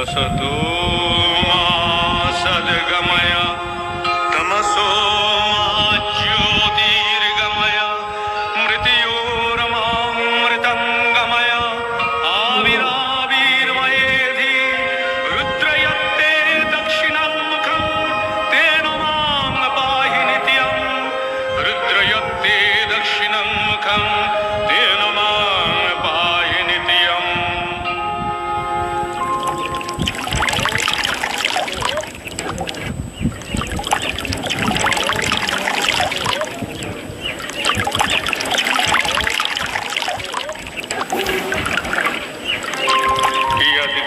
असतो मा सद्गमय तमसो मा ज्योतिर्गमय मृत्योर्मामृतं गमय आविराविर्मयेधि रुद्रयत्ते दक्षिणं मुखं तेन मां पाहि नित्यं रुद्रयत्ते दक्षिणं मुखं तेन मां पाहि नित्यम्।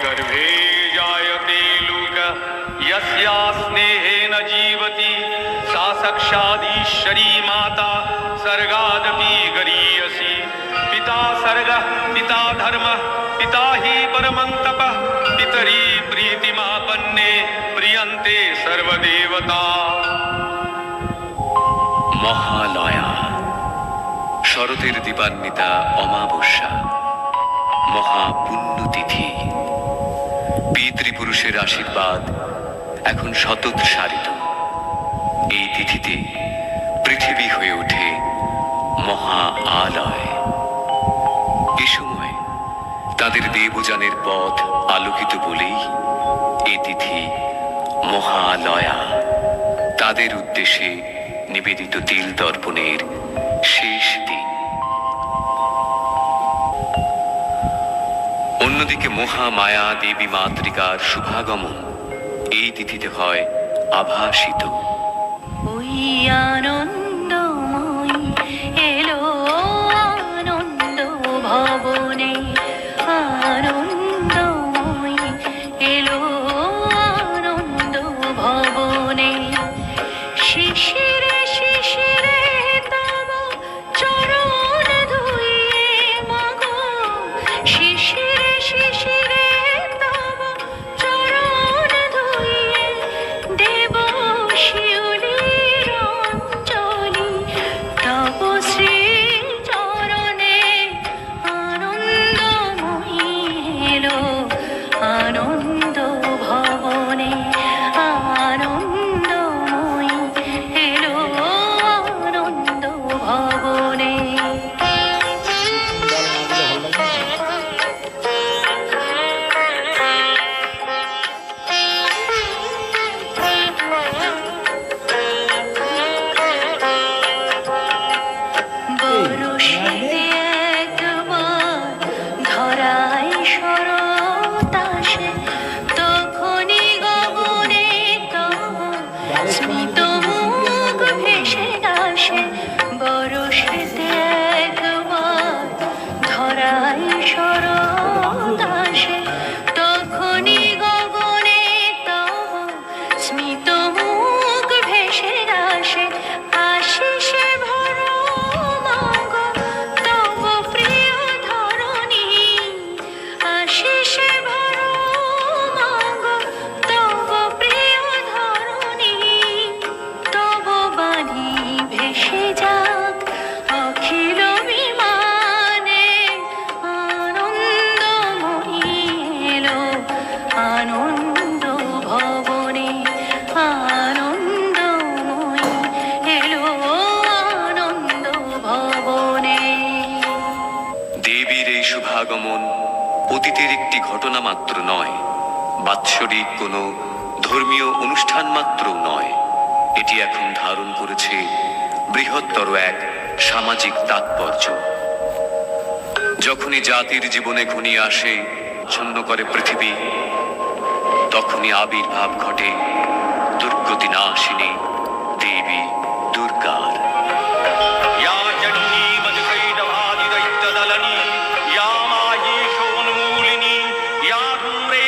गर्भे जायते लोक यस्या स्नेहेन जीवति सा साक्षादीश्वरी माता सर्गादपि गरीयसी। पिता सर्गः पिता धर्मः पिता हि परमं तपः पितरि प्रीतिमापन्ने प्रियन्ते सर्वदेवता। মহালয়া শরতের দিবান্বিতা অমাবস্যা, মহাপুণ্যতিথি। পিতৃপুরুষের আশীর্বাদ এখন শতৎ সারিত। এই তিথিতে পৃথিবী হয়ে ওঠে মহা আলয়। এ সময় তাদের দেবযানের পথ আলোকিত বলেই এই তিথি মহালয়া। তাদের উদ্দেশ্যে নিবেদিত তিল তর্পণের শেষ দিন। অন্যদিকে মহামায়া দেবী মাতৃকার শুভাগমন এই তিথিতে হয় আভাসিত। ওই আনন্দময়ী এলো আনন্দ ভবনে, আনন্দময়ী এলো আনন্দ ভবনে। শিশিরে শিশিরে তব চরণ ধুইয়ে মাগো, শিশিরে শিশিরে তব চরণ ধুইয়ে দেব শিউলির অঞ্জলি। তব শ্রী চরণে আনন্দময়ী এলো আনন্দ ভবনে, আনন্দময়ী এলো আনন্দ ভবনে। বরষেতে একবার ধরায় শরৎ আসে, তখনই গগনে তব স্মিত মুখ ভেসে আসে। বরষেতে একবার ধরায় শরৎ আসে, তখনই গগনে তব স্মিত মুখ ভেসে আসে। আশিসে ভরো মাগ তব প্রিয় ধরণী, আশিসে ভরো মাগ তব প্রিয় ধরণী। তব বাণী ভেসে যাক অখিল বিমানে, আনন্দময়ী এলো আনন্দ ভবনে, আনন্দময়ী এলো আনন্দ ভবনে। দেবীর এই শুভাগমন অতীতের একটি ঘটনা মাত্র নয়, বাৎসরিক কোনো ধর্মীয় অনুষ্ঠান মাত্র নয়। এটি এখন ধারণ করেছে বৃহত্তর এক সামাজিক তাৎপর্য। যখনই জাতির জীবনে ঘনিয়ে আসে ছন্ন করে পৃথিবী, তখনই আবির্ভাব ঘটে দুর্গতি নাশিনী দেবী দুর্গার। या चण्डी मधुकैटभादिदैत्यदलनी या मायेशोन्मूलिनी या धूम्रे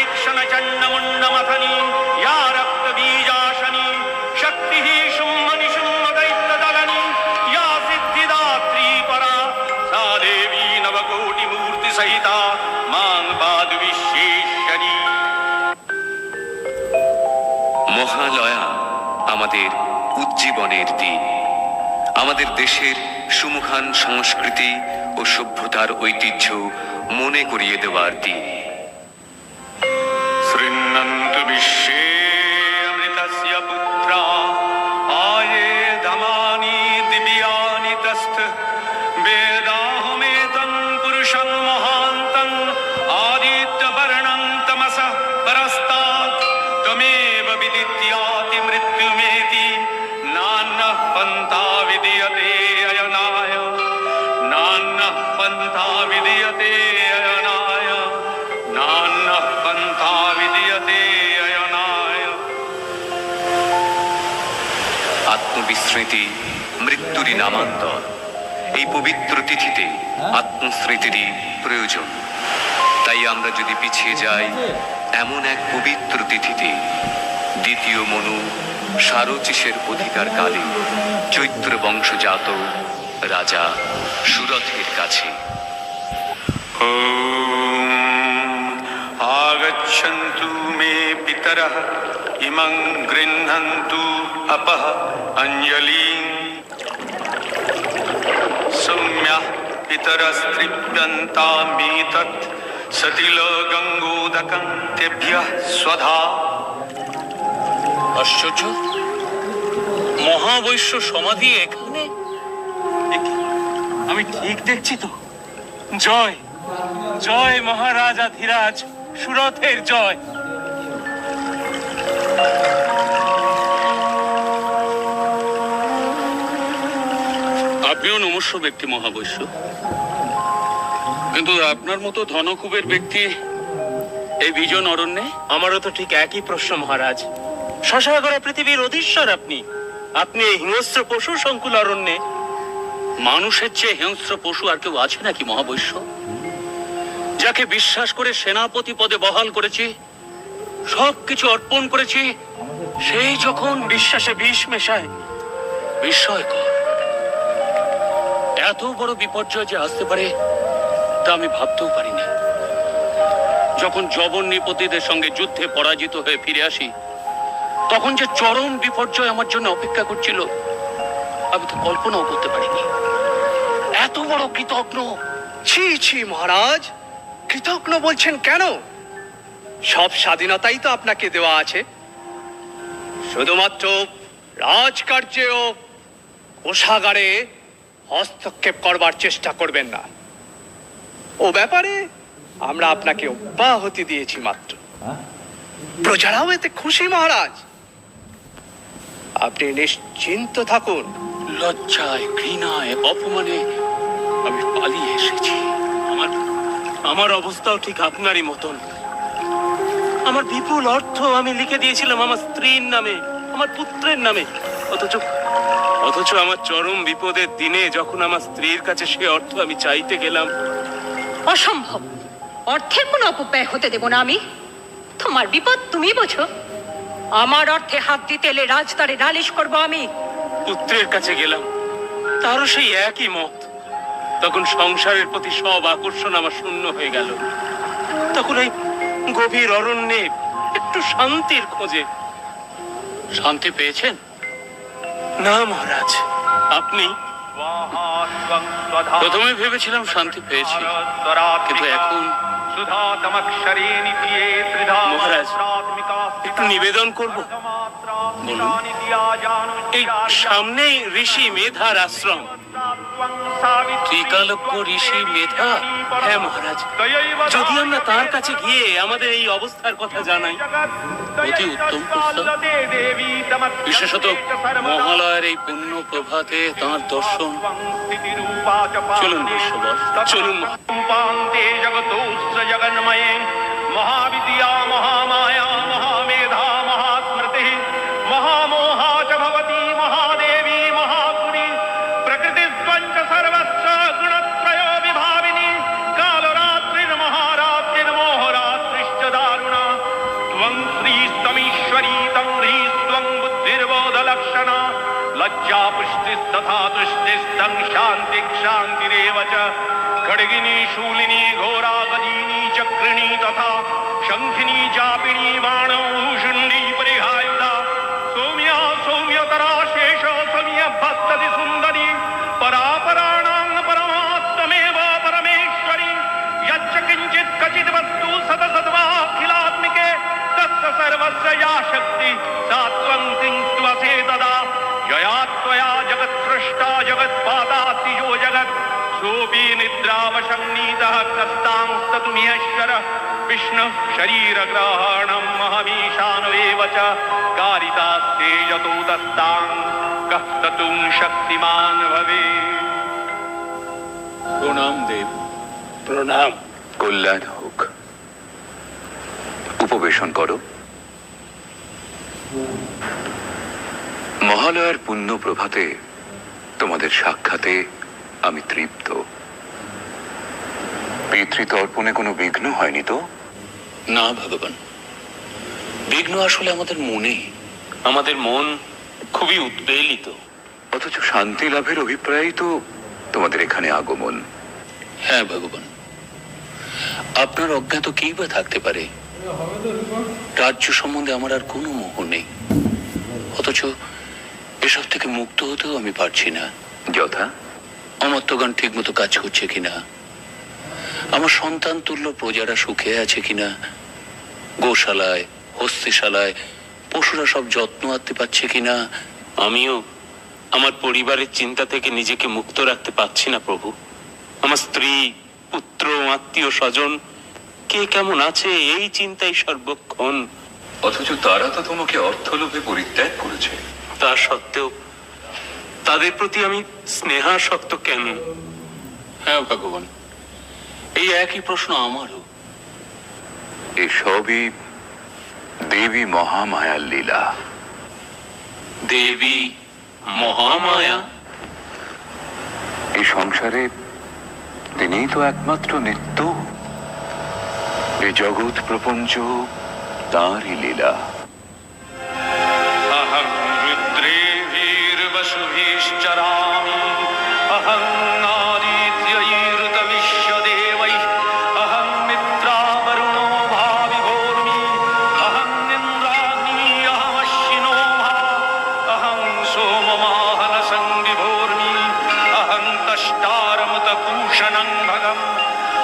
উজ্জীবনের দিন, আমাদের দেশের সুমহান সংস্কৃতি ও সভ্যতার ঐতিহ্য মনে করিয়ে দেওয়ার দিন। शृण्वन्तु विश्वे अमृतस्य पुत्रा आये धमानि दिव्यानि तस्थ वेदाहमेतं पुरुषं महान्तं आदित्यवर्णं तमसः परस्तात् त्वमेव विदित्याति मृत्युमेति नान्यः पन्था विद्यते अयनाय नान्यः पन्था विद्यते अयनाय नान्यः पन्था विद्यते अयनाय। আত্মবিস্মৃতি মৃত্যুরই নামান্তর। এই পবিত্র তিথিতে আত্মস্মৃতিরই প্রয়োজন। তাই আমরা যদি পিছিয়ে যাই এমন এক পবিত্র তিথিতে, দ্বিতীয় মনু সারচিসের অধিকার কালে চৈত্র বংশজাত রাজা সুরথের কাছে ॐ आगच्छन्तु मे पितरः इमं गृह्णन्तु अपः अञ्जलिं सौम्यः पितरस्त्रिप्यन्तामेतत् सतिलगङ्गोदकं तेभ्यः स्वधा। আশ্চর্য, মহাবৈশ্য সমাধি এখানে? আমি ঠিক দেখছি তো? জয় জয় মহারাজা ধীরাজ, সুরথের জয়। আপনিও নমস্য ব্যক্তি মহাবৈশ্য, কিন্তু আপনার মতো ধনকুবের ব্যক্তি এই বিজন অরণ্যে? আমারও তো ঠিক একই প্রশ্ন মহারাজ। শশাগরা পৃথিবীর অধীশ্বর আপনি, আপনি এই হিংস্র পশু সংকুল অরণ্যে। মানুষের চেয়ে হিংস্র পশু আর কেউ আছে নাকি মহাবৈশ্য? যাকে বিশ্বাস করে সেনাপতি পদে বহাল করেছি, সবকিছু অর্পণ করেছি, সেই যখন বিশ্বাসে বিষ মেশায়। বিস্ময়কর। এত বড় বিপর্যয় যে আসতে পারে তা আমি ভাবতেও পারিনি। যখন যবন নৃপতিদের সঙ্গে যুদ্ধে পরাজিত হয়ে ফিরে আসি, তখন যে চরম বিপর্যয় আমার জন্য অপেক্ষা করছিল আমি তো কল্পনাও করতে পারিনি। এত বড় কৃতজ্ঞ। ছি ছি মহারাজ, কৃতজ্ঞ বলছেন কেন? সব স্বাধীনতাই তো আপনাকে দেওয়া আছে। শুধুমাত্র রাজকার্যে ও কোষাগারে হস্তক্ষেপ করবার চেষ্টা করবেন না। ও ব্যাপারে আমরা আপনাকে অব্যাহতি দিয়েছি মাত্র। প্রজারাও এতে খুশি মহারাজ, আপনি নিশ্চিন্ত থাকুন। লজ্জায়, ঘৃণায়, অপমানে আমি পালিয়ে এসেছি। আমার অবস্থাও ঠিক আপনারই মতন। আমার বিপুল অর্থ আমি লিখে দিয়েছিলাম আমার স্ত্রীর নামে, আমার পুত্রের নামে। অথচ আমার চরম বিপদের দিনে যখন আমার স্ত্রীর কাছে সে অর্থ আমি চাইতে গেলাম, অসম্ভব। অর্থের কোনো অপব্যয় হতে দেব না আমি। তোমার বিপদ তুমি বোঝো। আমার অর্থে হাত দিতে এলে রাজদারে নালিশ করবো আমি। পুত্রের কাছে গেলাম, তারও সেই একই মত। তখন সংসারের প্রতি সব আকর্ষণ আমার শূন্য হয়ে গেল। তখন এই গভীর অরণ্যে একটু শান্তির খোঁজে। শান্তি পেয়েছেন? না মহারাজ, আপনি? প্রথমে ভেবেছিলাম শান্তি পেয়েছি, কিন্তু এখন মহারাজ, একটু নিবেদন করব। বলুন। এই সামনেই ঋষি মেধার আশ্রম। ত্রিকালজ্ঞ ঋষি মেধা? হ্যাঁ মহারাজ, যদি আমরা তার কাছে গিয়ে আমাদের এই অবস্থার কথা জানাই। অতি উত্তম প্রস্তাব। বিশেষত মহালয়ের এই পুণ্য প্রভাতে তাঁর দর্শন। চলুন বৈশ্যবর, চলুন। रूपान्ते जगतोऽस्य जगन्मये महाविद्या महामाया महामेधा महास्मृतिः महामोहा च भवती महादेवी महापुरी प्रकृतिस्त्वञ्च सर्वस्य गुणत्रयो विभाविनी कालरात्रिर्महारात्रिर्मोहरात्रिश्च दारुणा त्वं श्रीस्तमीश्वरी तं ह्रीस्त्वं बुद्धिर्बोधलक्षणा लज्जा पुष्टिस्तथा तुष्टिस्तं शान्तिः च खड्गिनी शूलिनी घोरा गजिनी चक्रिणी तथा शंखिनी चापिनी बाणौ शुंडी परिहायुधा सौम्या सौम्यतरा शेष वशन्नीतः कस्तांस्ततुमिहेश्वरः विष्णुः शरीरग्रहणम् अहमीशानवेव च कारितास्ते यतो दस्तां कः ततुं शक्तिमान् भवेत्। প্রণাম দেব। প্রণাম। কল্যাণ হোক। উপবেশন করো। মহালয়ার পুণ্য প্রভাতে তোমাদের সাক্ষাতে আমি তৃপ্ত। পিতৃতর্পণে কোনো বিঘ্ন হয়নি তো? না ভগবান, বিঘ্ন আসলে আমাদের মনে। আমাদের মন খুবই উদ্বেলিত। অথচ শান্তি লাভের অভিপ্রায়ই তো তোমাদের এখানে আগমন। হ্যাঁ ভগবান, আপনার অজ্ঞাত কেই বা থাকতে পারে। রাজ্য সম্বন্ধে আমার আর কোনো মোহ নেই, অথচ এসব থেকে মুক্ত হতেও আমি পারছি না। যথা? অমর্ত্যগণ ঠিক মতো কাজ করছে কিনা, আমার সন্তান তুল্য প্রজারা সুখে আছে কিনা, গোশালায় হস্তিশালায় পশুরা সব যত্ন আনতে পারছে কিনা। আমিও আমার পরিবারের চিন্তা থেকে নিজেকে মুক্ত রাখতে পারছি না প্রভু। আমার স্ত্রী, পুত্র, আত্মীয় স্বজন কে কেমন আছে এই চিন্তাই সর্বক্ষণ। অথচ তারা তো তোমাকে অর্থলোভে পরিত্যাগ করেছে। তা সত্ত্বেও তাদের প্রতি আমি স্নেহাসক্ত কেন? হ্যাঁ ভগবান, এই একই প্রশ্ন আমারও। এসবই দেবী মহামায়ার লীলা। দেবী মহামায়া? এই সংসারে তিনিই তো একমাত্র নিত্য। এই জগৎ প্রপঞ্চ তাঁরই লীলা। अहं रुद्रेभिर्वसुभिश्चरामि अहं नादित्यैर्तविश्वदेवैः अहं मित्रावरुणो भाविभोर्मि अहं इन्द्राग्नी अहमश्विनो भा अहं सोममाहनसंविभोर्मि अहं तष्टारमुतपूषणं भगम्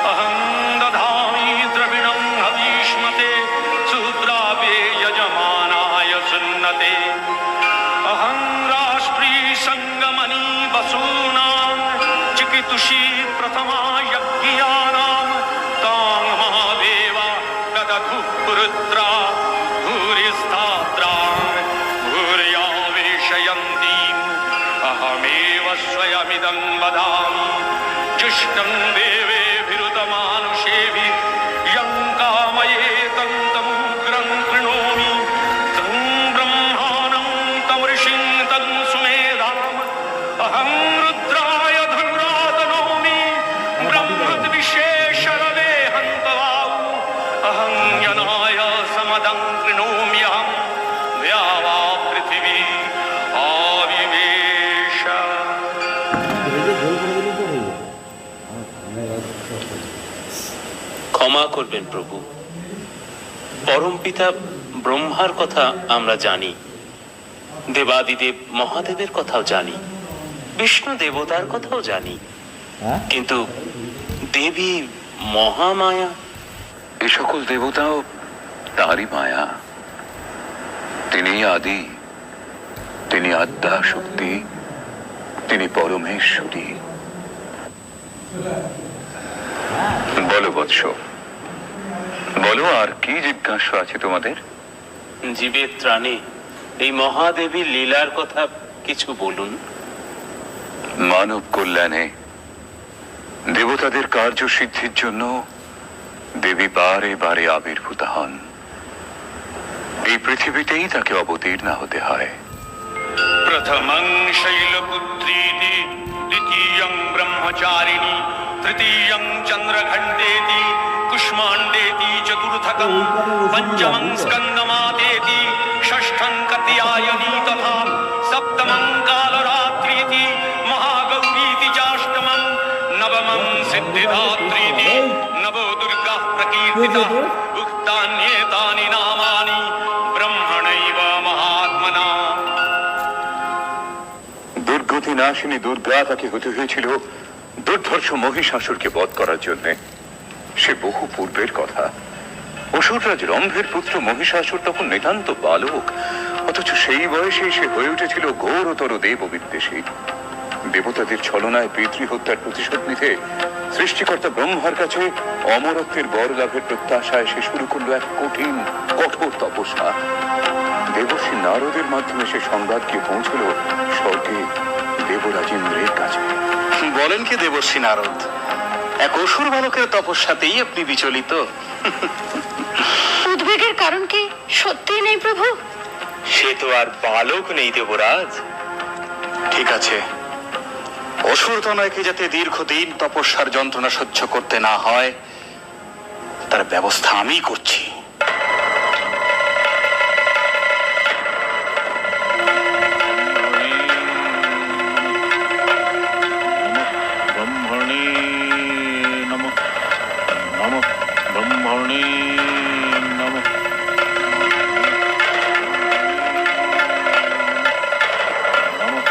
अहं दधामि द्रविणं हवीष्मते सुद्रावे यजमानाय सुन्नते अहं राष्ट्री संगमनी वसूनां चिकितुषी प्रथमा यज्ञानां तां महादेवा ददतु पुरुत्रा भूरिस्थात्रां भूर्यावेशयन्तीम् अहमेव स्वयमिदं वदामि जुष्टं देवेभिरुतमानुषेभिः यं कामयेतं तमुग्रं कृणोमि तं ब्रह्माणं तं ऋषिं तं सुमेधाम् अहं रुद्राय धनुरा तनोमि ब्रह्मद्विशेषरवे हन्तवाौ अहं यनाय समदं कृणोम्यहं द्यावा पृथिवी आविवेश। ক্ষমা করবেন প্রভু, পরম পিতা ব্রহ্মার কথা আমরা জানি, দেবাদিদেব মহাদেবের কথাও জানি, বিষ্ণু দেবতার কথাও জানি, কিন্তু দেবী মহামায়া? এ সকল দেবতাও তাঁরই মায়া। তিনি আদি, তিনি আদ্যা শক্তি, তিনি পরমেশ্বরী। বলো বৎস, বলো আর কি জিজ্ঞাসা আছে তোমাদের? জীবের ত্রাণে এই মহাদেবীর লীলার কথা কিছু বলুন। মানব কল্যাণে দেবতাদের কার্যসিদ্ধির জন্য দেবী বারে বারে আবির্ভূত হন। এই পৃথিবীতেই তাকে অবতীর্ণ হতে হয়। प्रथमं शैलपुत्रीति द्वितीयं ब्रह्मचारिणी तृतीयं चन्द्रघण्टेति कुष्माण्डेति चतुर्थकं पञ्चमं स्कन्दमातेति षष्ठं कात्यायनी तथा सप्तमं कालरात्रीति महागौरीति चाष्टमं नवमं सिद्धिदात्रीति नवो दुर्गाः प्रकीर्तिताः उक्तान्येतानि नामानि ब्रह्मणैव महात्मना। দুর্গতি নাশিনী দুর্গা তাকে হতে হয়েছিল দুর্ধর্ষ মহিষাসুরকে বধ করার জন্য। সে বহু পূর্বের কথা। অসুররাজ রম্ভের পুত্র মহিষাসুর তখন নিতান্ত বালক, অথচ সেই বয়সে সে হয়ে উঠেছিল ঘোরতর দেব বিদ্বেষী। দেবতাদের ছলনায় পিতৃহত্যার প্রতিশোধ নিতে সৃষ্টিকর্তা ব্রহ্মার কাছে অমরত্বের বর লাভের প্রত্যাশায় সে শুরু করলো এক কঠিন কঠোর তপস্যা। দেবর্ষী নারদের মাধ্যমে সে সংবাদ গিয়ে পৌঁছলো স্বর্গে দেবরাজ ইন্দ্রের কাছে। বলেন কি দেবর্ষী নারদ, এক অসুর বালকের তপস্যাতেই আপনি বিচলিত? উদ্বেগের কারণ কি সত্যিই নেই প্রভু? সে তো আর বালক নেই দেবরাজ। ঠিক আছে, অসুর তনয়কে যাতে দীর্ঘদিন তপস্যার যন্ত্রণা সহ্য করতে না হয় তার ব্যবস্থা আমি করছি। ব্রহ্মণে নমঃ নমঃ ব্রহ্মণে নমঃ নমঃ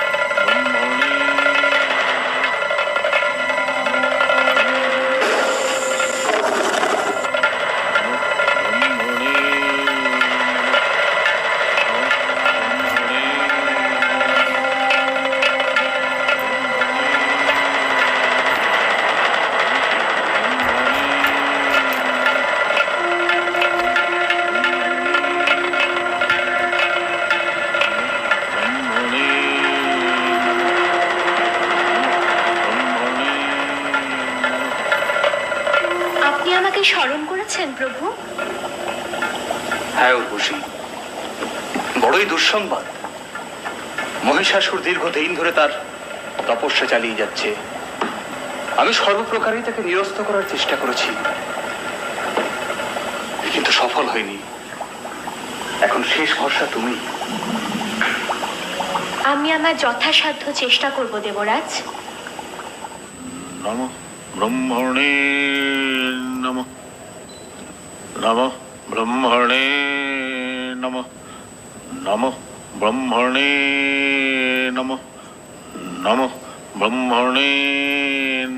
ব্রহ্মণে আপনি আমাকে স্মরণ করেছেন প্রভু? হ্যাঁ উর্বশী, বড়ই দুঃসংবাদ। মহিষাসুর দীর্ঘদিন ধরে তার তপস্যা চালিয়ে যাচ্ছে। আমি সর্বপ্রকারই তাকে নিরস্ত করার চেষ্টা করেছি, কিন্তু সফল হয়নি। এখন শেষ ভরসা তুমি। আমি আমার যথাসাধ্য চেষ্টা করব দেবরাজ। নমঃ ব্রহ্মণে নমঃ নমঃ ব্রহ্মণে নমঃ নমঃ ব্রহ্মণে নমঃ নমঃ ব্রহ্মণে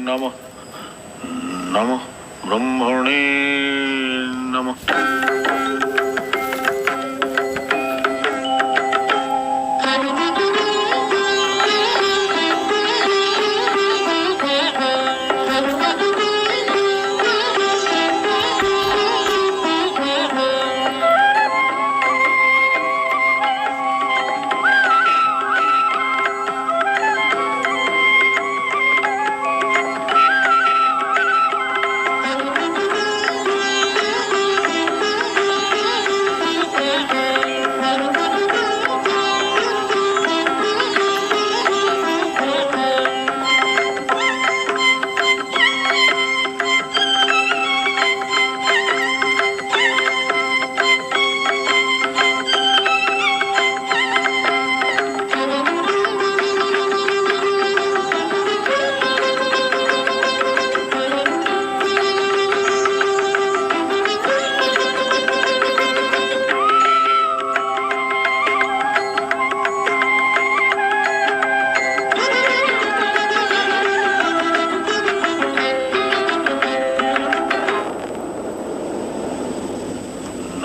নমঃ নমঃ ব্রহ্মণে নমঃ।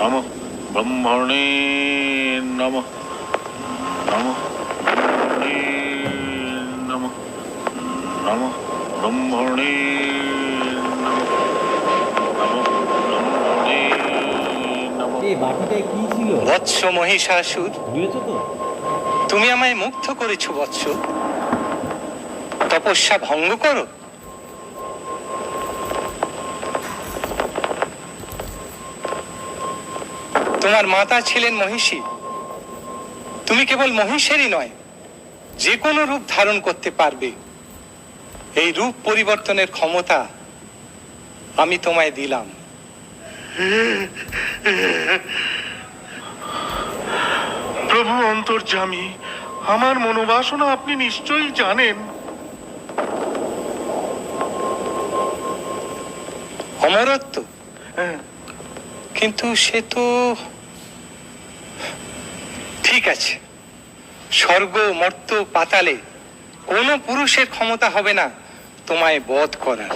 নমঃ ব্রহ্মণে নমঃ নমঃ ব্রহ্মণে নমঃ নমঃ ব্রহ্মণে নমঃ নমঃ ব্রহ্মণে নমঃ। এই বাটিটায় কি ছিল? বৎস মহিষাসুর, বুঝেছো তো? তুমি আমায় মুগ্ধ করেছো বৎস। তপস্যা ভঙ্গ করো। তোমার মাতা ছিলেন মহিষী। তুমি কেবল মহিষেরই নয়, যে কোনো রূপ ধারণ করতে পারবে। এই রূপ পরিবর্তনের ক্ষমতা আমি তোমায় দিলাম। প্রভু অন্তর্যামী, আমার মনোবাসনা আপনি নিশ্চয়ই জানেন। অমরত্ব, কিন্তু সে তো ঠিক আছে। স্বর্গ মর্ত পাতালে কোনো পুরুষের ক্ষমতা হবে না তোমায় বধ করার।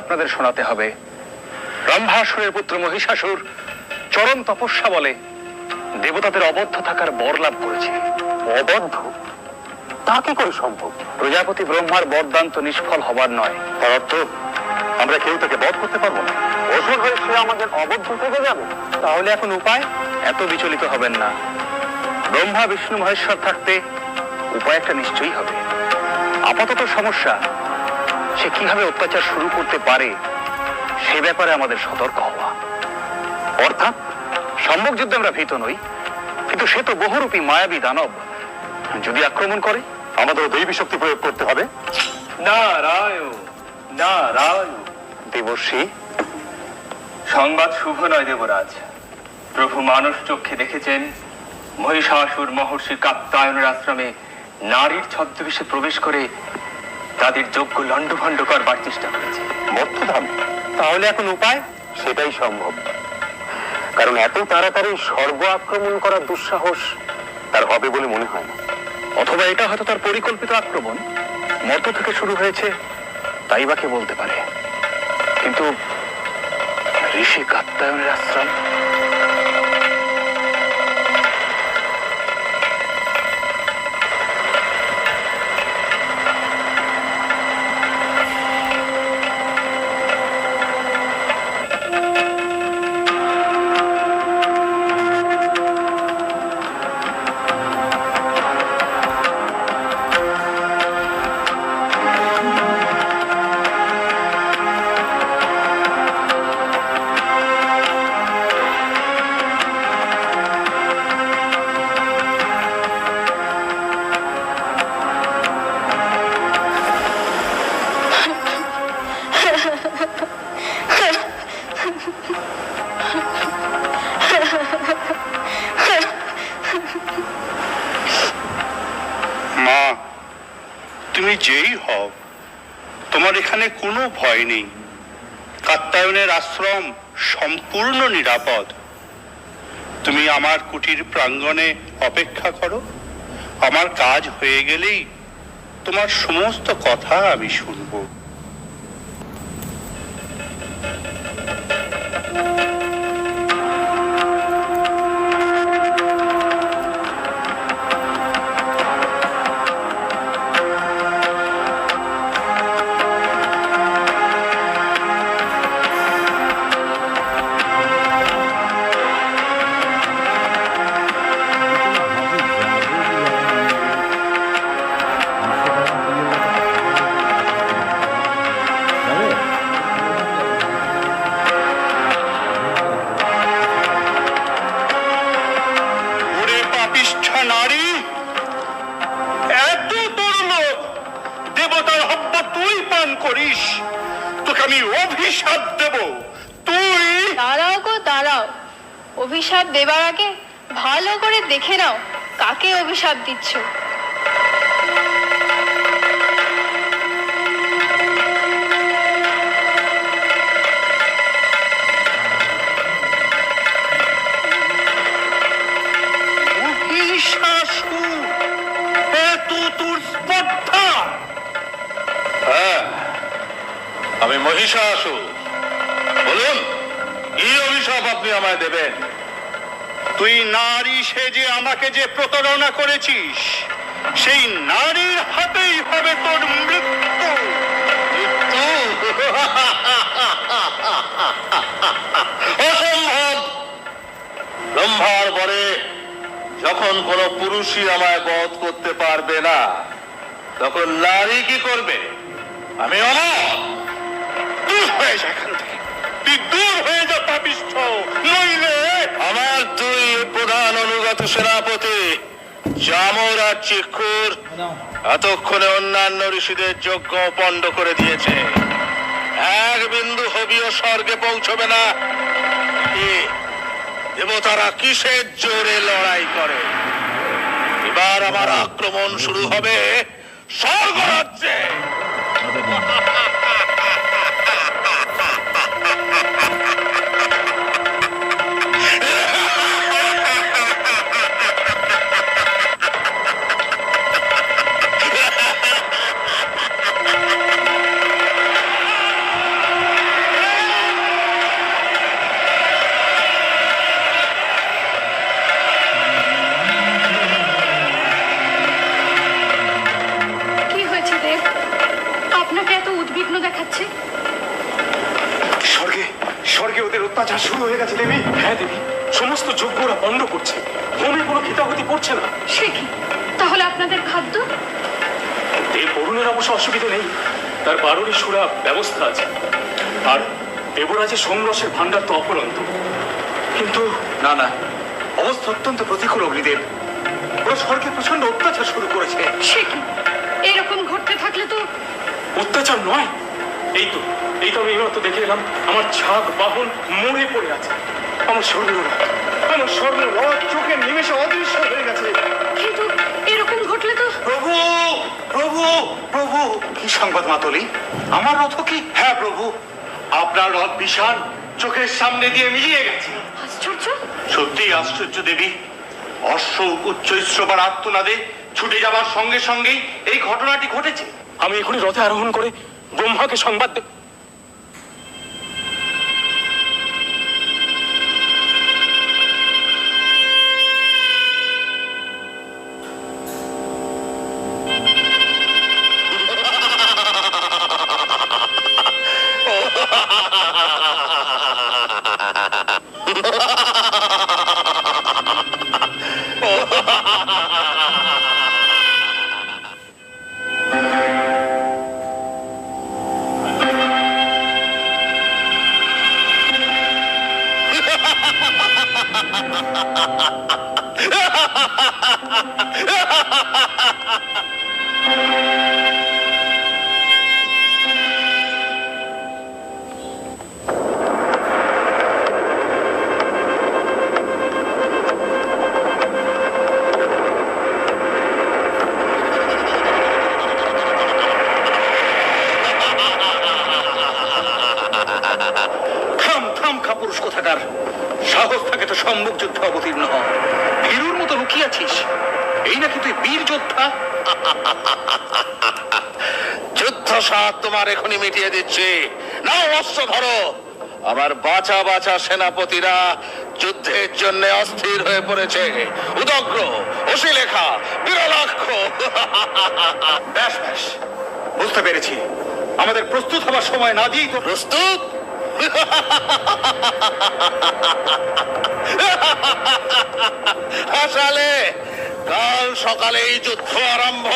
আপনাদের শোনাতে হবে। ব্রহ্মাসুরের পুত্র মহিষাসুর চরম তপস্যা বলে দেবতাদের অবদ্ধ থাকার বর লাভ করেছে। অবদ্ধ? তা কি করে সম্ভব? প্রজাপতি ব্রহ্মার বরদান তো নিষ্ফল হবার নয়। তার অর্থ আমরা কেউ তাকে বধ করতে পারবো না। অসুর হয়ে সে আমাদের অবদ্ধ থেকে যাবে। তাহলে এখন উপায়? এত বিচলিত হবেন না। ব্রহ্মা বিষ্ণু মহেশ্বর থাকতে উপায় একটা নিশ্চয়ই হবে। আপাতত সমস্যা সে কিভাবে অত্যাচার শুরু করতে পারে সে ব্যাপারে আমাদের সতর্ক হওয়া। অর্থাৎ সম্মুখ যুদ্ধে আমরা ভীত নই, কিন্তু সে তো বহুরূপী মায়াবী দানব। যদি আক্রমণ করে আমাদেরও দৈবী শক্তি প্রয়োগ করতে হবে। নারায়ণ নারায়ণ। দেবর্ষি, সংবাদ শুভ নয় দেবরাজ। প্রভু মানুষ চক্ষে দেখেছেন মহিষাসুর মহর্ষি কাত্যায়নের আশ্রমে নারীর ছদ্মবেশে প্রবেশ করে তাদের যজ্ঞ লণ্ডভণ্ড করবার চেষ্টা করেছে। মধ্যধামে? তাহলে এখন উপায়? সেটাই সম্ভব, কারণ এত তাড়াতাড়ি স্বর্গ আক্রমণ করার দুঃসাহস তার হবে বলে মনে হয় না। অথবা এটা হয়তো তার পরিকল্পিত আক্রমণ, মর্ত থেকে শুরু হয়েছে, তাই বা কে বলতে পারে। কিন্তু ঋষি কাত্যায়নের আশ্রম, মা, তুমি যেই হও, তোমার এখানে কোনো ভয় নেই। কাত্যায়নের আশ্রম সম্পূর্ণ নিরাপদ। তুমি আমার কুটির প্রাঙ্গণে অপেক্ষা করো। আমার কাজ হয়ে গেলেই তোমার সমস্ত কথা আমি শুনবো। নারী, এত তরুণ দেবতার হব্য তুই পান করিস, তোকে আমি অভিশাপ দেব। তুই দাঁড়াও গো দাঁড়াও, অভিশাপ দেবার আগে ভালো করে দেখে নাও কাকে অভিশাপ দিচ্ছ। আমি মহিষাসুর। বলুন, কি অভিশাপ আপনি আমায় দেবেন? তুই নারী সেজে আমাকে যে প্রতারণা করেছিস, সেই নারীর হাতেই হবে তোর মৃত্যু। অসম্ভব। ব্রহ্মার বরে যখন কোনো পুরুষই আমায় বধ করতে পারবে না, তখন নারী কি করবে? আমি অমর। দূর হয়ে যা এখান থেকে, তুই দূর হয়ে যা পাপিষ্ঠ, নইলে আমার দুই প্রধান অনুগত সেনাপতি জামর আর চিক্ষুর এতক্ষণে অন্যান্য ঋষিদের যজ্ঞ পণ্ড করে দিয়েছে। এক বিন্দু হবিও স্বর্গে পৌঁছবে না। দেবতারা কিসের জোরে লড়াই করে? এবার আমার আক্রমণ শুরু হবে স্বর্গরাজ্যে। হয়ে গেছে দেবী। হ্যাঁ দেবী, সমস্ত যজ্ঞরা বন্ধ করছে, হোমে কোনো খিতাহতি পড়ছে না। সে কি? তাহলে আপনাদের খাদ্য? দেব বরুণের অবশ্য অসুবিধা নেই, তার বারোরই সুরা ব্যবস্থা আছে। আর দেবরাজের সোমরসের ভান্ডার তো অপরন্ত। কিন্তু না না, অবস্থা অত্যন্ত প্রতিকূল অগ্নিদেব। ওরা স্বর্গে প্রচন্ড অত্যাচার শুরু করেছে। সে কি? এরকম ঘটতে থাকলে তো অত্যাচার নয়, এই তো আমি এইমাত্র দেখে এলাম, আমার ছাগ বাহন মরে পড়ে আছে। আমার স্বর্ণরথ চোখের নিমেষে অদৃশ্য হয়ে গেছে। কিন্তু এরকম ঘটলে তো প্রভু প্রভু প্রভু, কি সংবাদ মাতলি? আমার রথ কি? হ্যাঁ প্রভু, আপনার রথ বিশাল চোখের সামনে দিয়ে মিলিয়ে গেছে। আশ্চর্য। সত্যি আশ্চর্য দেবী। অশ্ব উচ্চ শ্রবার আর্তনাদে ছুটে যাবার সঙ্গে সঙ্গেই এই ঘটনাটি ঘটেছে। আমি এখনই রথে আরোহণ করে ব্রহ্মাকে সংবাদ দেব। পুরুষ কোথাকার, সাহস থাকে তো সম্মুখ যুদ্ধে অবতীর্ণ হ। ভীরুর মতো লুকিয়েছিস, এই নাকি তুই বীর যোদ্ধা? যুদ্ধ সাত তোমার এখনই মিটিয়ে দিচ্ছি। নাও অস্ত্র ধরো। আমার বাঁচা বাঁচা সেনাপতিরা যুদ্ধের জন্য অস্থির হয়ে পড়েছে। উদগ্র, অশিলেখা, বিরলাক্ষ। ব্যাস ব্যাস, বুঝতে পেরেছি। আমাদের প্রস্তুত হবার সময় না দিয়েই তো। প্রস্তুত? হাসালে, কাল সকালেই যুদ্ধ আরম্ভ,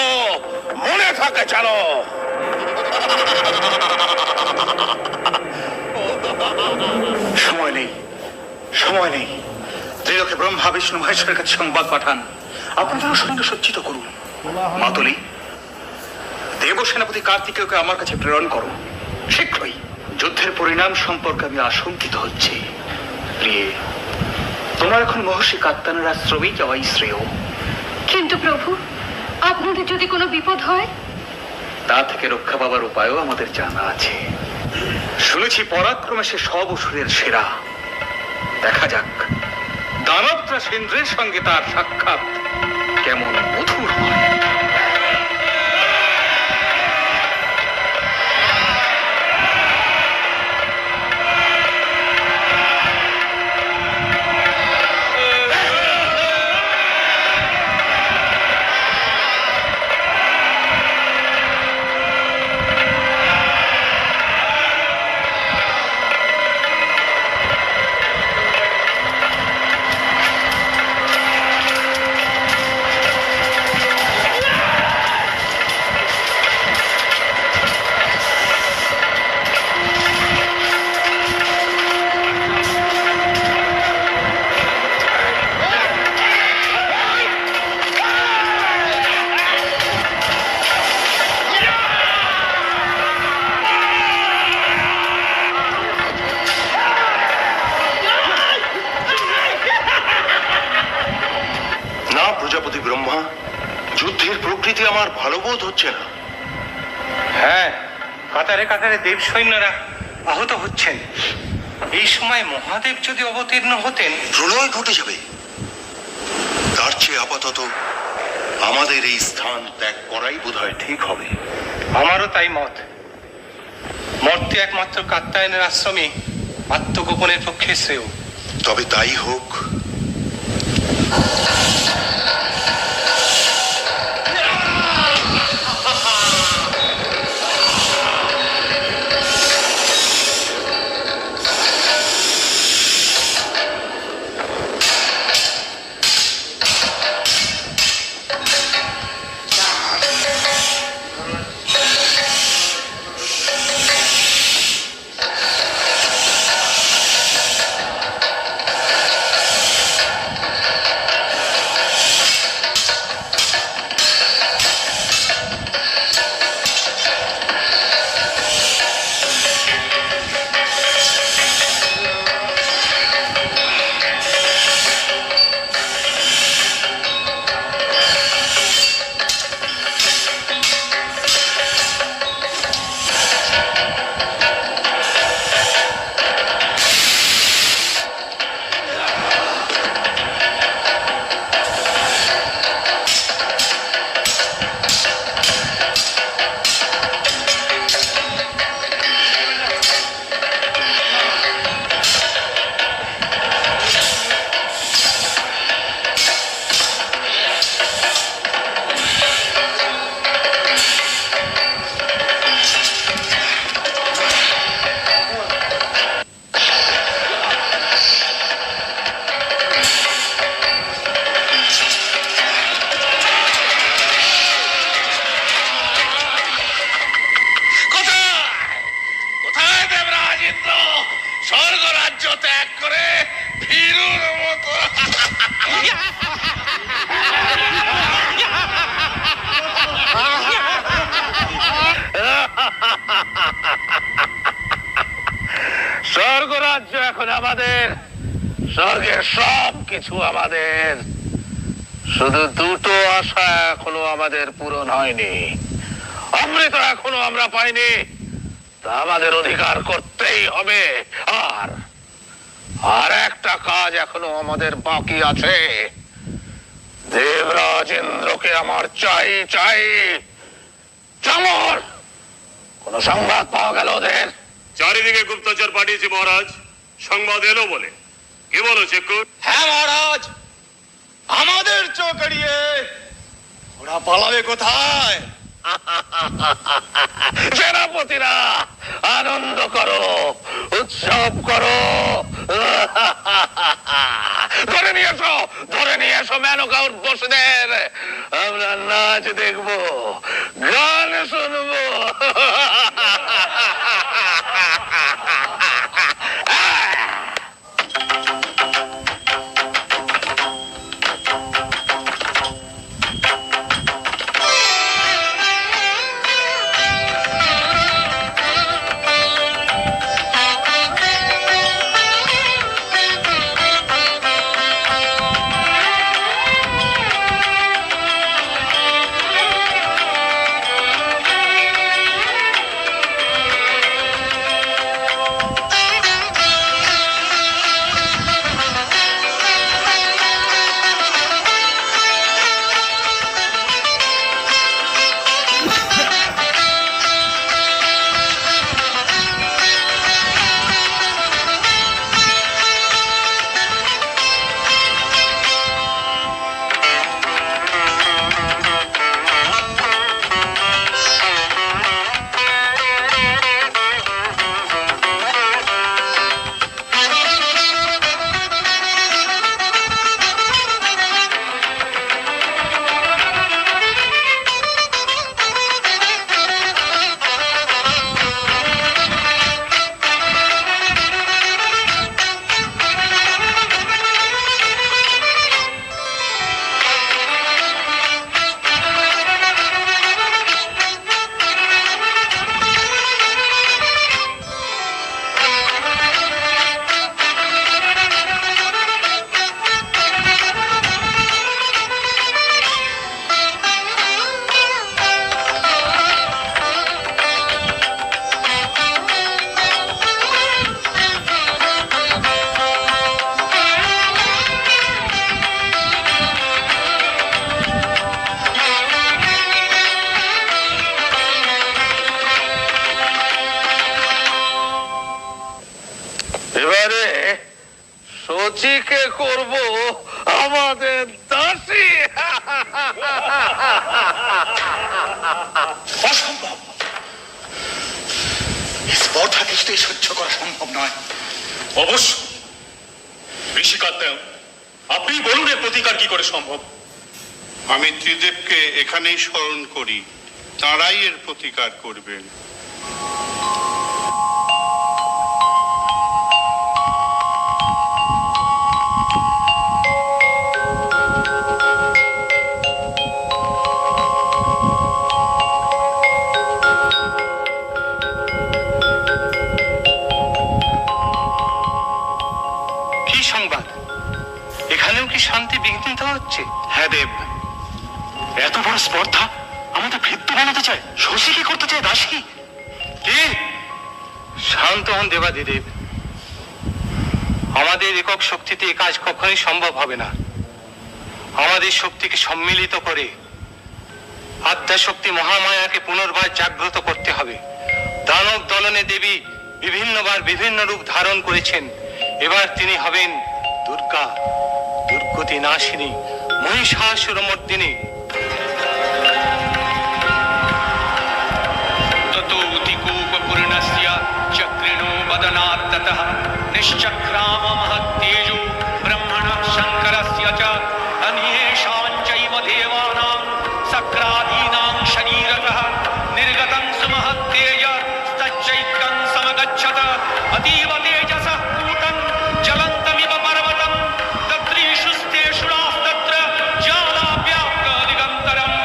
মনে থাকে জানো। সময় নেই, সময় নেই। ত্রিলোকে ব্রহ্মা বিষ্ণু মহেশ্বরের কাছে সংবাদ পাঠান, আপনাদেরও সৈন্য সজ্জিত করুন। মাতলি, দেব সেনাপতি কার্তিকেয়কে আমার কাছে প্রেরণ করো শীঘ্রই। যুদ্ধের পরিণাম সম্পর্কে আমি আশঙ্কিত হচ্ছি। প্রিয়ে, তোমার এখন মহর্ষি কাত্তায়নের আশ্রমেই যাওয়াই শ্রেয়। কিন্তু প্রভু, আপনাদের যদি কোনো বিপদ হয়? তা থেকে রক্ষা পাবার উপায়ও আমাদের জানা আছে। শুনেছি পরাক্রমে সে সব অসুরের সেরা। দেখা যাক দানবত্রাস ইন্দ্রের সঙ্গে তার সাক্ষাৎ কেমন মধুর হয়। প্রজাপতি ব্রহ্মা, যুদ্ধের প্রকৃতি আমার ভালো বোধ হচ্ছে না। হ্যাঁ, কাতারে কাতারে দেব সৈন্যরা আহত হচ্ছেন। এই সময় মহাদেব যদি অবতীর্ণ হতেন, প্রলয় ঘটে যাবে। তার চেয়ে আপাতত আমাদের এই স্থান ত্যাগ করাই বোধহয় ঠিক হবে। আমারও তাই মত। মর্তে একমাত্র কাত্তায়নের আশ্রমে আত্মগোপনের পক্ষে শ্রেয়। তবে তাই হোক। এখন আমাদের, স্বর্গের সব কিছু আমাদের। শুধু দুটো আশা এখনো আমাদের পূরণ হয়নি, অমৃত এখনো আমরা পাইনি, তা আমাদের অধিকার করতেই হবে। আর একটা কাজ এখনো আমাদের বাকি আছে। দেবরাজ ইন্দ্রকে আমার চাই চাই। চামর, কোন সংবাদ পাওয়া গেল ওদের? চারিদিকে গুপ্তচর পাঠিয়েছি মহারাজ, সংবাদ এলো বলে। কি বলো চেকুর? হ্যাঁ মহারাজ, আমাদের চোখ এড়িয়ে ওরা পালাবে কোথায়? সেনাপতিরা, আনন্দ করো, উৎসব করো। ধরে নিয়ে এসো মেনকা উর্বশীদের। আমরা নাচ দেখবো, গান শুনবো। এবারে সচিকে করব আমাদের দাসী। অসম্ভব, স্পর্ধা কিছুতেই সহ্য করা সম্ভব নয়। অবশ্য ঋষিকাল দেও, আপনি বলুন এর প্রতিকার কি করে সম্ভব? আমি ত্রিদেবকে এখানেই স্মরণ করি, তারাই এর প্রতিকার করবেন। কি সংবাদ? এখানেও কি শান্তি বিঘ্নিত হচ্ছে? হ্যাঁ দেব, এত বড় স্পর্ধা আমাদের ভৃত্য বানাতে চায়, শশী কি করতে চায় দাসী? কি? শান্ত হন দেবাদিদেব। আমাদের একক শক্তিতে এ কাজ কখনোই সম্ভব হবে না। আমাদের শক্তিকে সম্মিলিত করে আদ্যাশক্তি মহামায়াকে পুনর্বার জাগ্রত করতে হবে। দানব দলনে দেবী বিভিন্নবার বিভিন্ন রূপ ধারণ করেছেন, এবার তিনি হবেন দুর্গা, দুর্গতি নাশিনী, মহিষাসুরমর্দিনী। ततोऽतिकोपपूर्णस्य चक्रिणो वदनात्ततः निश्चक्राम महत्तेजो ब्रह्मणः शङ्करस्य च अन्येषां चैव देवानां सक्रादीनां शरीरतः निर्गतं सुमहत्तेज तच्चैकं समगच्छत अतीव तेजसः कूटं ज्वलन्तमिव पर्वतं तत्रीषु स्तेषुरास्तत्र ज्वालाव्याप्तदिगन्तरम्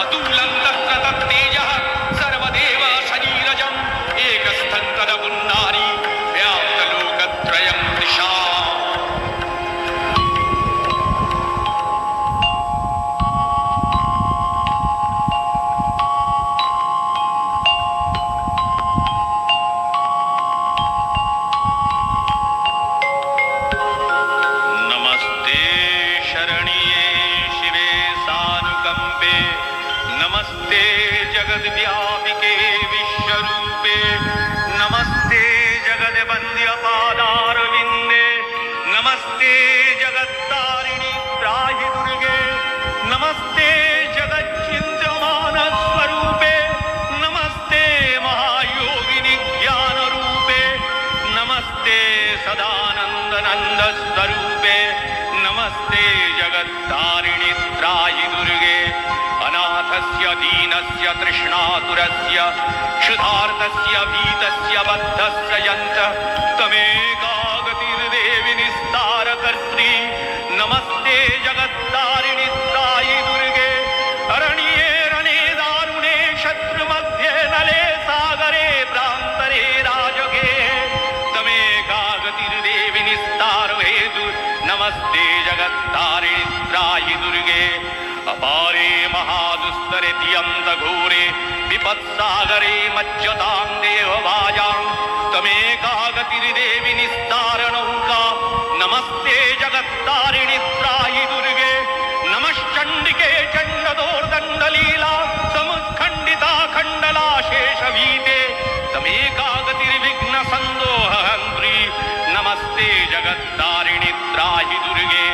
अतुलं तत्र तत्तेजः सर्वदेव शरीरजम् एकस्थं तदपुन्नारी व्याप्तलोकत्रयं दिश जगत्तारिणि त्राहि दुर्गे नमस्ते जगच्चिन्त्यमान स्वरूपे नमस्ते महायोगिनि ज्ञान रूपे नमस्ते सदानंद नंद स्वरूपे नमस्ते जगत्तारिणि त्राहि दुर्गे अनाथस्य दीनस्य तृष्णातुरस्य क्षुधार्तस्य भीतस्य बद्धस्य यन्त तमेका गतिर्देवि निस्तारकर्त्री नमस्ते जगत्तारिणि त्राहि दुर्गे अरण्ये रणे दारुणे शत्रुमध्ये नले सागरे प्रान्तरे राजगे तमेका गतिर्देवि निस्तार हेतु नमस्ते जगत्तारिणि त्राहि दुर्गे अपारे महादुस्तरे तियन्त घोरे विपत्सागरे मज्जतां देववाजां तमेका गतिर्देवि निस्तारणौका नमस्ते जगत्तारिणि त्राहि दुर्गे नमश्चण्डिके चण्डदोर्दण्डलीला समुत्खण्डिता खण्डला शेषभीते तमेका गतिर्विघ्न सन्दोहहन्त्री नमस्ते जगत्तारिणि त्राहि दुर्गे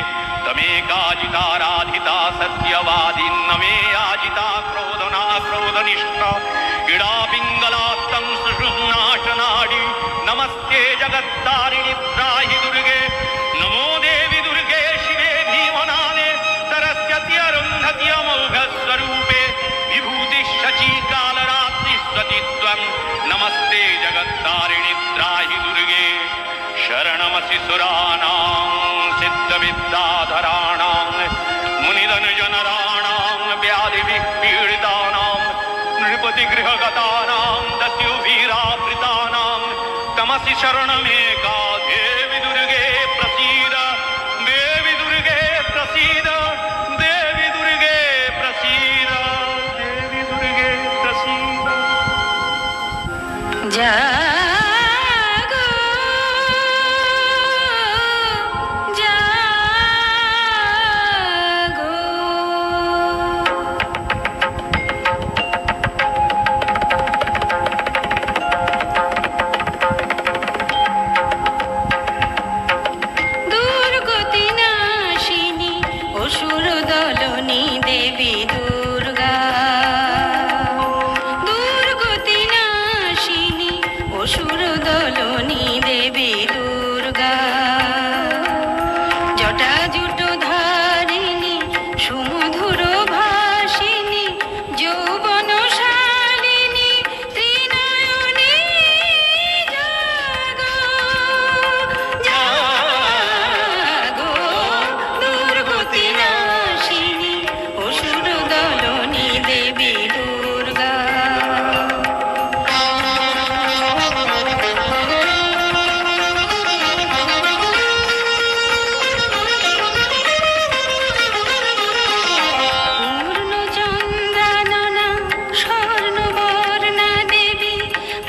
तमेकाजिताराधिता सत्यवादिन्नमे याजिता क्रोधना क्रोधनिष्ठा इडा पिङ्गलात्तं सुषुम्नाशनाडि नमस्ते जगत्तारिणि त्राहि दुर्गे नमो देवि दुर्गे शिवे भीमनाने सरस्वती अरुन्धति अमोघस्वरूपे विभूतिः शची कालरात्रिः सतित्वं नमस्ते जगत्तारिणि त्राहि दुर्गे शरणमसि सुराणां सिद्धविद्याधराणां मुनिधनजनराणां व्याधिभिः पीडितानां नृपतिगृहगतानां दस्युभिरावृतानां तमसि शरणमेका देवि दुर्गे प्रसीद देवि दुर्गे प्रसीद देवि दुर्गे प्रसीद देवि दुर्गे प्रसीद जागो जागो দুর্গতি নাশিনী অসুর দলনী দেবী দুর্গা দুর্গতি নাশিনী অসুর দলনী দেবী দুর্গা জটা জুটো ধারিণী সুমধুর ভাসিনী যৌবন শালিনী ত্রিনয়নী জাগো জাগো দুর্গতি নাশিনী অসুর দলনী দেবী দুর্গা পূর্ণচন্দ্রাননা স্বর্ণবর্ণা দেবী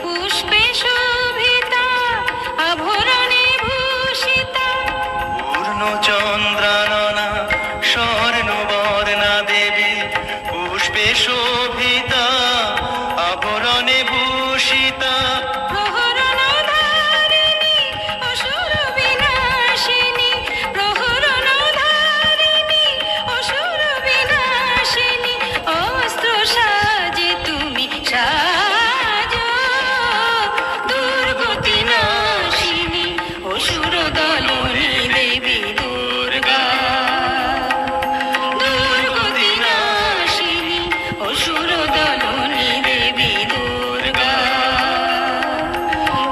পুষ্পে শোভিতা আভরণে ভূষিতা পূর্ণচন্দ্রাননা স্বর্ণবর্ণা দেবী পুষ্পে শোভিতা আভরণে ভূষিতা প্রহরণধারিণী অসুর বিনাশিনী প্রহরণধারিণী অসুর বিনাশিনী অস্ত্র সাজে তুমি সাজো দুর্গতি নাশিনী অসুর দলনী দেবী দুর্গা দুর্গতি নাশিনী অসুর দলনী দেবী দুর্গা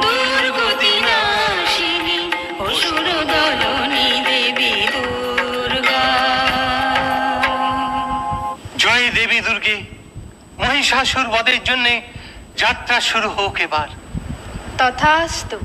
দুর্গতি নাশিনী অসুর দলনী দেবী দুর্গা জয় দেবী দুর্গে মহিষাসুর বধের জন্য যাত্রা শুরু হোক এবার। তথাস্তু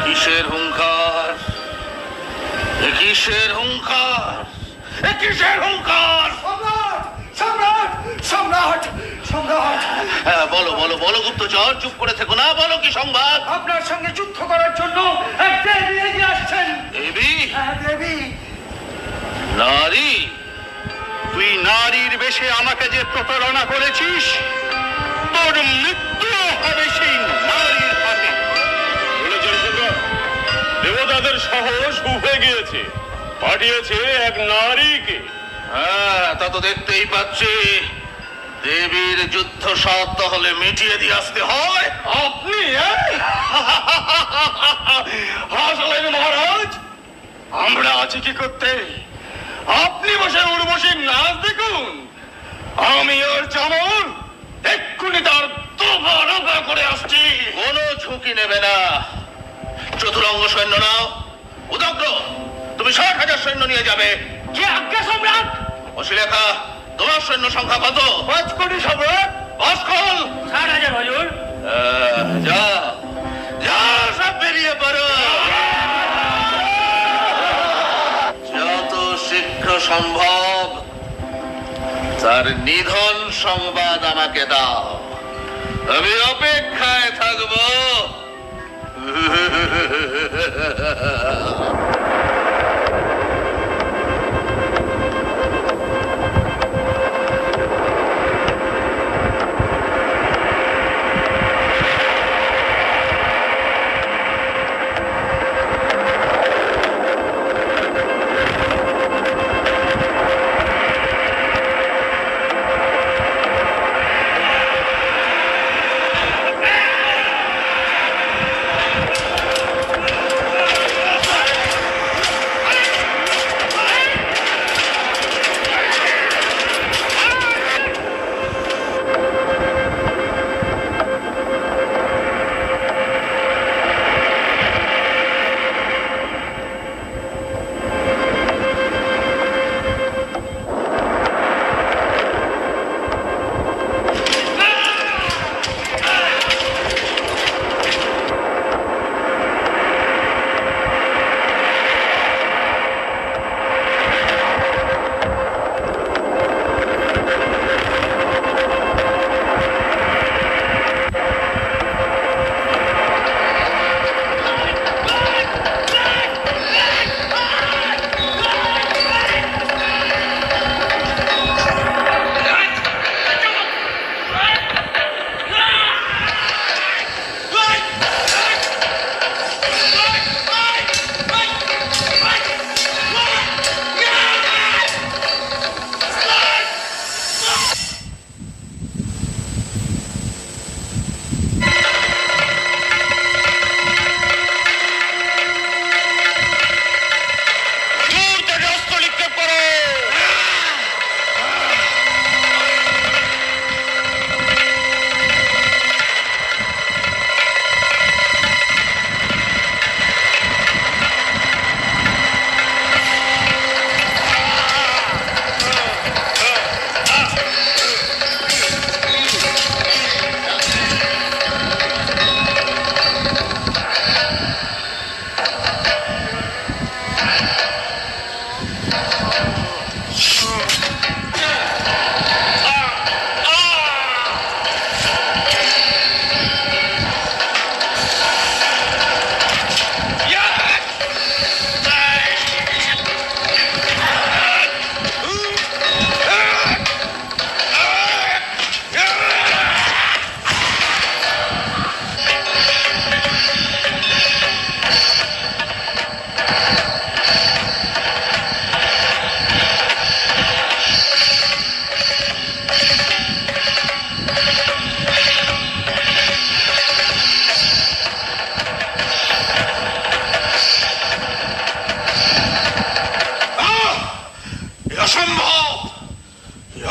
কিসের হুঙ্কার কিসের হুঙ্কার কিসের হুঙ্কার সম্রাট সম্রাট সম্রাট সম্রাট। হ্যাঁ, বলো বলো বলো গুপ্তচর, চুপ করে থেকো না, বলো কি সংবাদ? আপনার সঙ্গে যুদ্ধ করার জন্য এক দেবী এগিয়ে আসছেন। দেবী? দেবী। নারী? তুই নারীর বেশে আমাকে যে প্রতারণা করেছিস, তোর মৃত্যু হবে সেই নারীর হাতে। দেবতাদের সাহস উঠে গিয়েছে, পাঠিয়েছে এক নারীকে। হ্যাঁ, তা তো দেখতেই পাচ্ছি। দেবীর যুদ্ধ সাত তাহলে মিটিয়ে দিয়ে আসতে হয়। আপনি হাসলেন মহারাজ, আমরা আছি কি করতে? আপনি বসে উর্বশী নাচ দেখুন, আমি ওর চামর এক্ষুনি তার দফা রফা করে আসছি। কোনো ঝুঁকি নেবে না। চতুরঙ্গ সৈন্য নাও। উদগ্র, তুমি ৬০,০০০ সৈন্য নিয়ে যাবে। কি আজ্ঞা সম্রাট? অশ্লীলেখা, তোমার সৈন্য সংখ্যা কত? ৫ কোটি সম্রাট। ভাস্কর, ৬০,০০০ হুজুর। যাও যাও, সব বেরিয়ে পড়ো। যত শীঘ্র সম্ভব তার নিধন সংবাদ আমাকে দাও, আমি অপেক্ষায় থাকবো।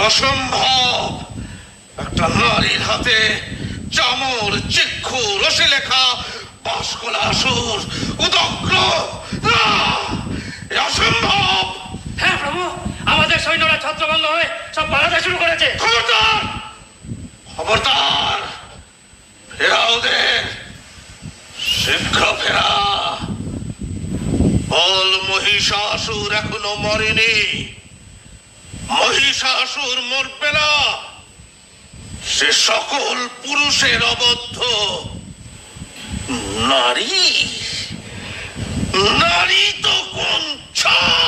অসম্ভব! একটা নারীর হাতে চামর, চিক্ষু, রসিলেখা, বাসকলা আসুর, উদগ্র! অসম্ভব! হ্যাঁ প্রভু, আমাদের সৈন্যরা ছত্রভঙ্গ হয়ে সব পালাতে শুরু করেছে। খবরদার! খবরদার! ফেরা ওদের, শীঘ্র ফেরা। বল মহিষাসুর এখনো মরেনি। মহিষাসুর মরবে না। সে সকল পুরুষের অবদ্ধ। নারী নারী তো কোন ছাড়!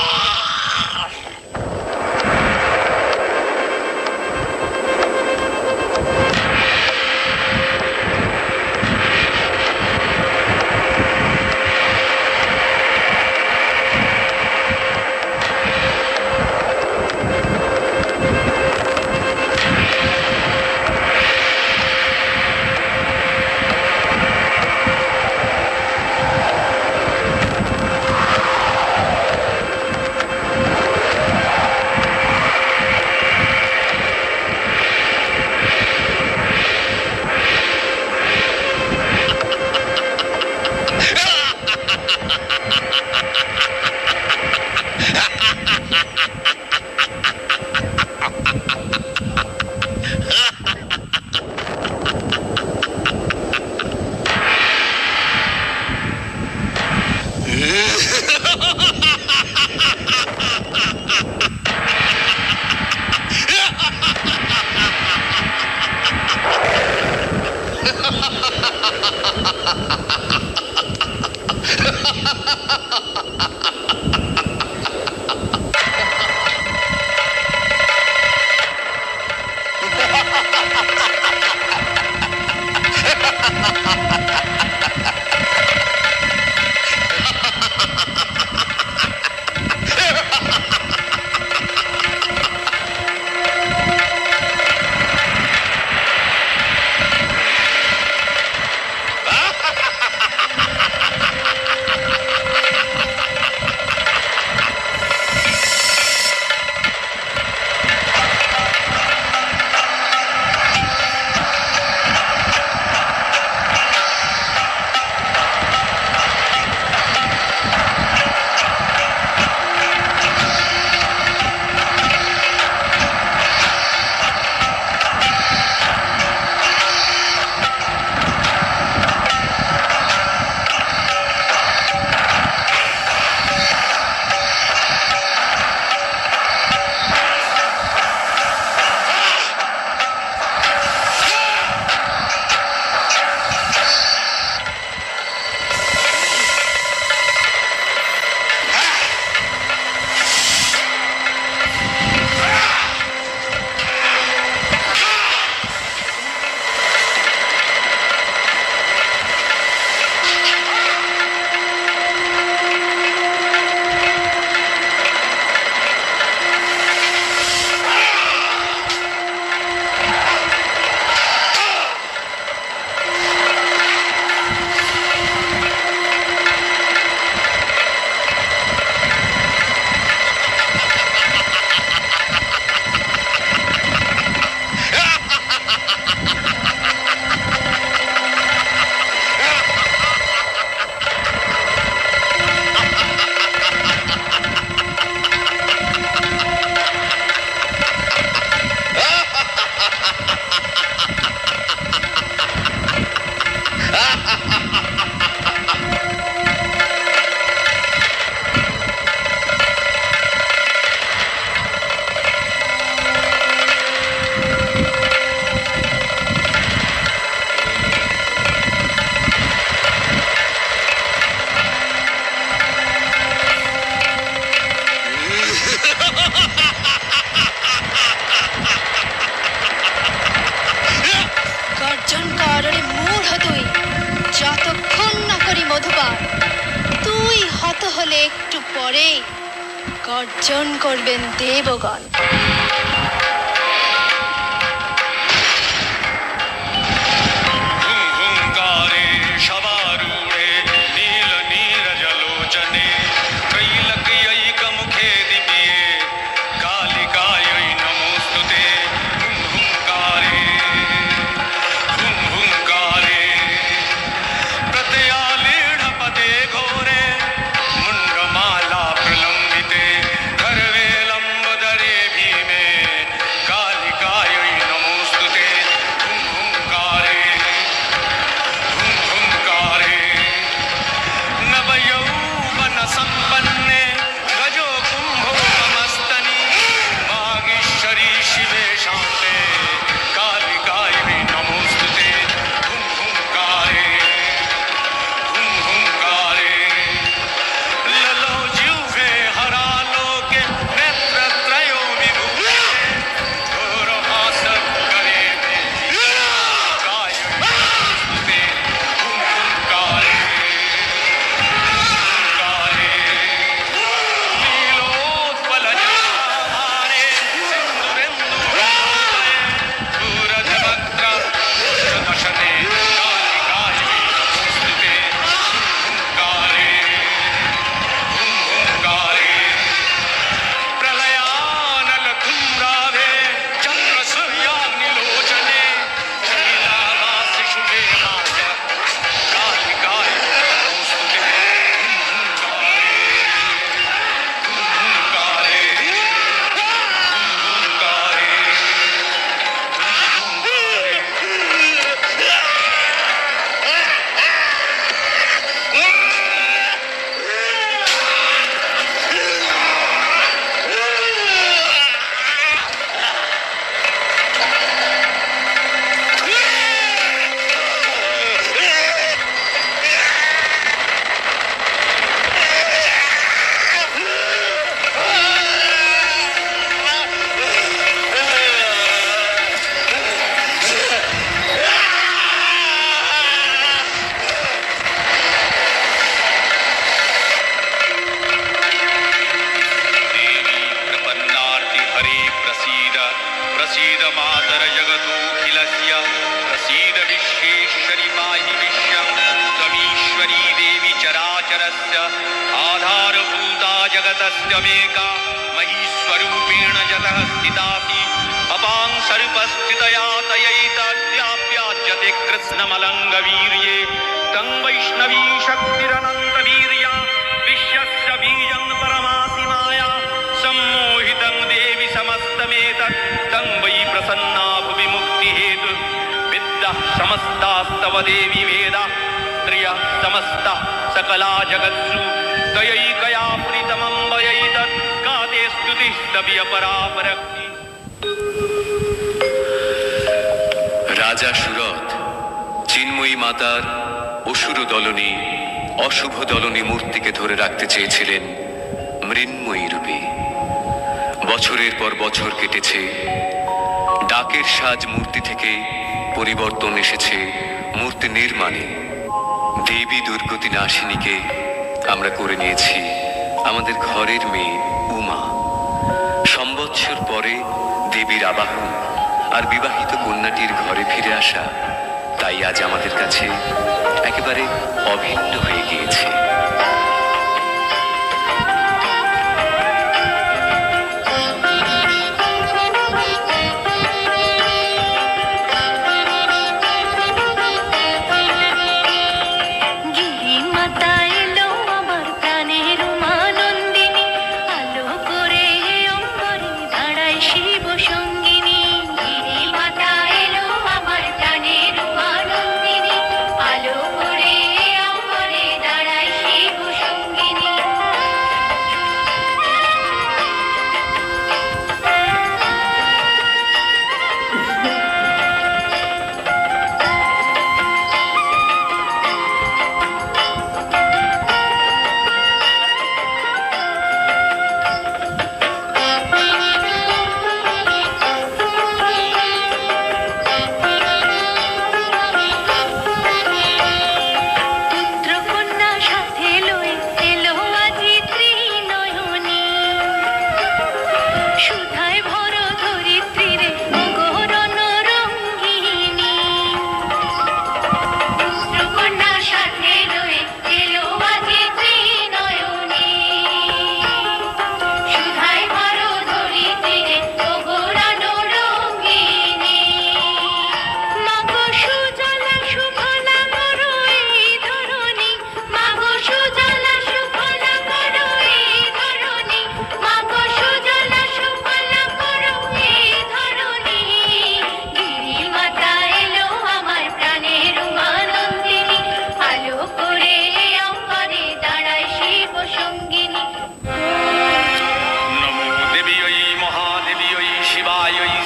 গর্জন করবেন দেবগণ। भीमे जगतस्त्यमेका महीस्वरूपेण जतः स्थितासि अपां सर्पस्थितया तयैतद्याप्याज्यते कृत्स्नमलङ्गवीर्ये तं वैष्णवी शक्तिरनन्तवीर्या विश्वस्य बीजं परमासि माया सम्मोहितं देवि समस्तमेतत् तं वै प्रसन्ना भुवि मुक्तिहेतु विद्याः समस्तास्तव देवि वेदाः त्रियः समस्तः सकला जगत्सु तयैकया पुरितमं वयैतत् का ते स्तुतिस्तव्य परापरक्ति। রাজা সুরথ চিন্ময়ী মাতার অসুর দলনী অশুভ দলনী মূর্তিকে ধরে রাখতে চেয়েছিলেন মৃন্ময়ী রূপে। বছরের পর বছর কেটেছে, ডাকের সাজ মূর্তি থেকে পরিবর্তন এসেছে মূর্তি নির্মাণে। দেবী দুর্গতি নাশিনীকে আমরা করে নিয়েছি আমাদের ঘরের মেয়ে উমা। সম্বৎসর পরে দেবীর আবাহন আর বিবাহিত কন্যাটির ঘরে ফিরে আসা তাই আজ আমাদের কাছে একেবারে অভিন্ন হয়ে গিয়েছে।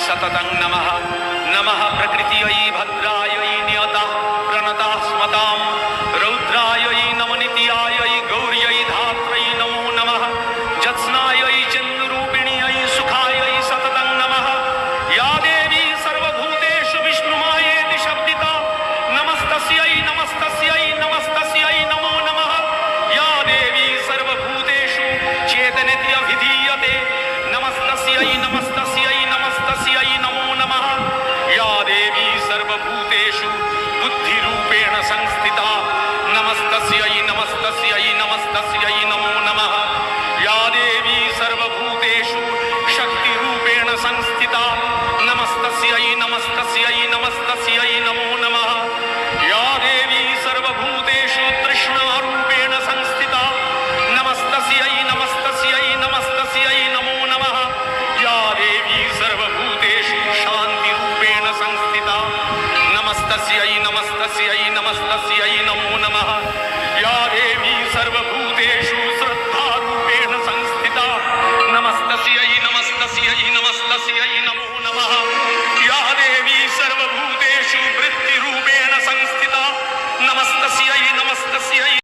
सततं नमः नमः प्रकृत्यै भद्रायै नियता प्रणता स्मतां रौद्रायै नमनित्यायै गौर्यै धात्रै नमो नमः जत्स्नायै चन्द्ररूपिण्यै सुखायै सततं नमः या देवी सर्वभूतेषु विष्णुमायेति शब्दिता नमस्तस्यै नमस्तस्यै नमस्तस्यै नमो नमः या देवी सर्वभूतेषु चेतनेत्यभिधीयते नमस्तस्यै नमस्तस्यै नमस्तस्यै नमो नमः या देवी सर्वभूतेषु बुद्धिरूपेण संस्थिता नमस्तस्यै नमस्तस्यै नमस्तस्यै नमो नमः या देवी सर्वभूतेषु शक्तिरूपेण संस्थिता नमस्तस्यै नमस्तस्यै नमस्तस्यै नमो नमः या देवी सर्वभूतेषु तृष्णारूपेण संस्थिता नमस्तस्यै नमस्तस्यै नमस्तस्यै नमो नमः या देवी सर्वभूतेषु शान्तिरूपेण संस्थिता नमस्तस्यै नमस्तस्यै नमस्तस्यै नमो नमः या देवी सर्वभूतेषु